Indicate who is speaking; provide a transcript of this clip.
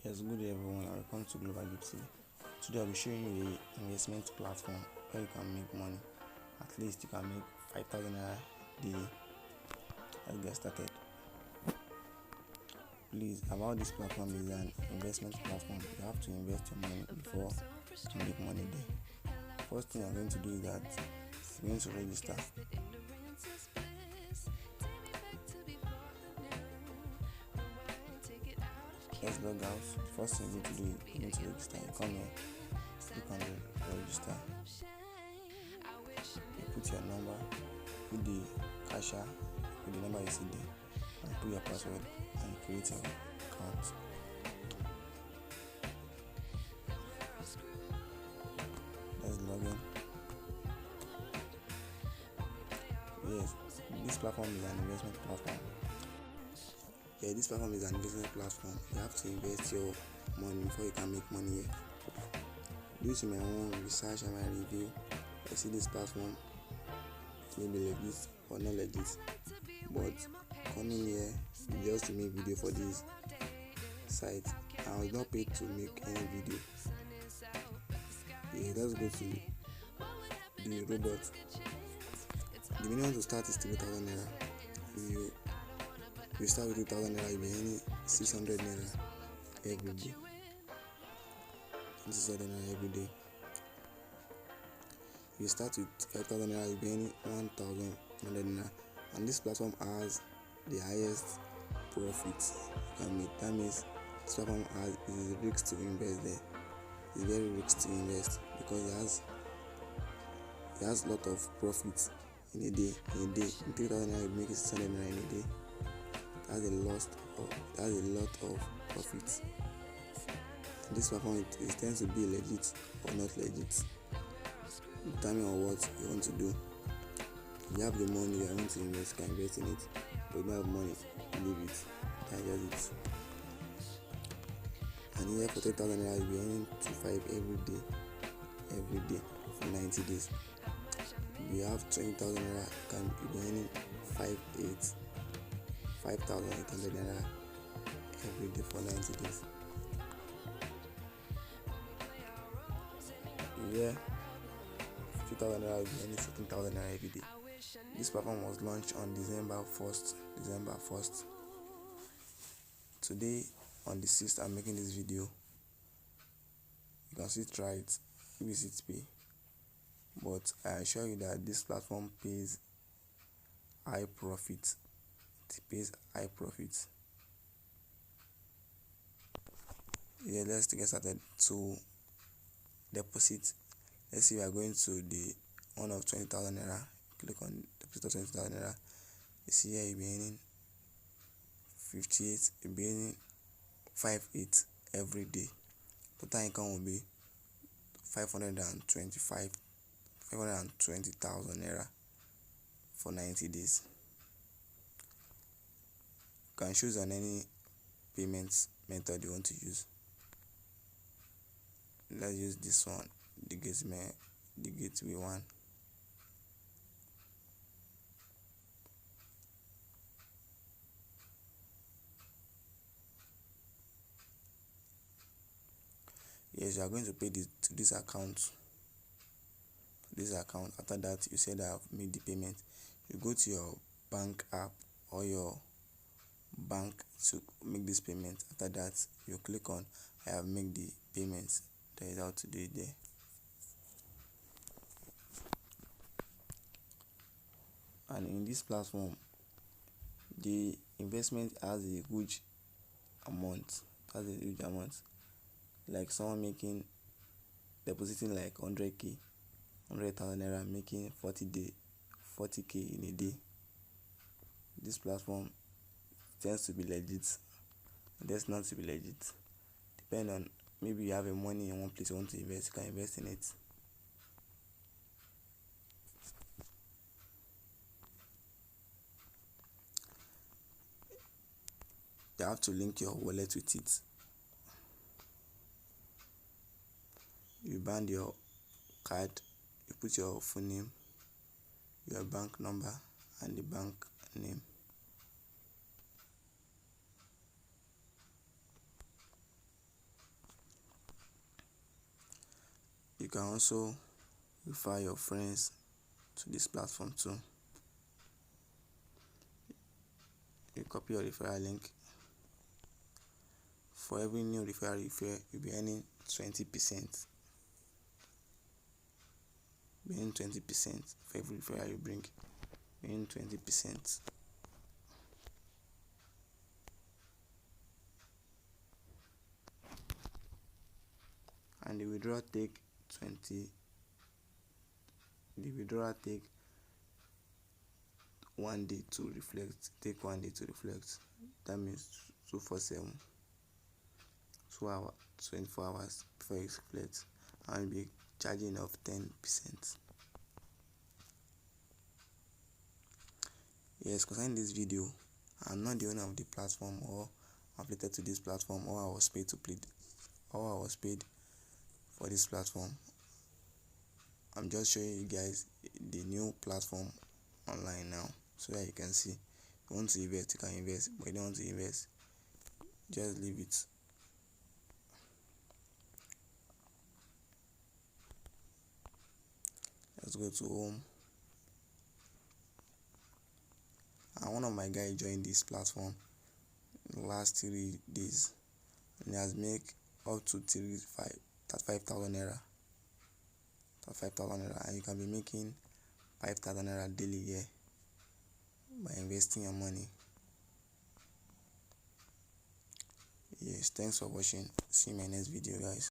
Speaker 1: Yes, good day everyone, welcome to Global Gift TV. Today I'll be showing you an investment platform where you can make money. At least you can make 5,000 naira daily. Let's get started. Please, about this platform is an investment platform. You have to invest your money before you make money there. First thing I'm going to do is that you're going to register. Let's log out. First thing you need to do is you need to register. You come here, click on the register. You put your number, put the cashier, put the number you see there, and put your password, and you create your account. Let's log in. Yes, this platform is an investment platform. This platform is an investment platform. You have to invest your money before you can make money here. Due to my own research and my review, I see this platform may be legit or not legit, but coming here just to make video for this site, I was not paid to make any video. Let's go to the robot. The minimum to start is 3,000 naira. If you start with 2,000 naira, you'll be earning 600 naira every day. 600 naira every day. If you start with 5,000 naira, you'll be earning 1,100 naira. And this platform has the highest profits you can make. That means this platform is risk to invest there. It's very risky to invest because it has a lot of profits in a day. In 3,000 naira, you make 600 naira in a day. It has a lot of profits. And this platform it tends to be legit or not legit, depending on what you want to do. If you have the money you want to invest, you can invest in it. But if you don't have money, leave it. That's just it. And here for 3,000 naira, you'll be earning 2,500 every day for 90 days. If you have 20,000 naira, you'll be earning 5,800 naira every day for 90 days. Yeah, 2,000 naira, you'll be earning 16,000 naira every day. This platform was launched on December 1st. Today, on the 6th, I'm making this video. You can still try it, visit pay. But I assure you that this platform pays high profit. It pays high profit. Yeah, let's get started. To deposit, let's see, we are going to the one of 20,000 naira. Click on deposit of 20,000 naira. You see here you'll be earning 58. You'll be earning 5,800 every day. Total income will be 520,000 naira for 90 days. You can choose on any payment method you want to use. Let's use this one, the gateway one. Yes, you are going to pay this to this account. After that, you said I've made the payment. You go to your bank app or your bank to make this payment. After that, you click on I have made the payment. That is how to do it there. And in this platform, the investment has a huge amount. Like someone depositing like 100,000 naira, making 40k in a day. This platform tends to be legit. It tends not to be legit. Depending on, maybe you have a money in one place you want to invest, you can invest in it. You have to link your wallet with it. You bind your card, you put your full name, your bank number, and the bank name. You can also refer your friends to this platform too. You copy your referral link. For every new referral you refer, you'll be earning 20%. Being 20% for every referral you bring, being 20%. And the withdrawal take 20. The withdrawal take 1 day to reflect. Take 1 day to reflect. That means 247. 2 hours, 24 hours before it reflects, and be charging of 10%. Yes, concerning this video, I'm not the owner of the platform or affiliated to this platform, or I was paid for this platform. I'm just showing you guys the new platform online now, so that you can see. If you want to invest, you can invest, but if you don't want to invest, just leave it. Let's go to home. And one of my guys joined this platform in the last 3 days, and he has made up to 35,000 naira. 35,000 naira, and you can be making 5,000 naira daily here by investing your money. Yes, thanks for watching. See you in my next video, guys.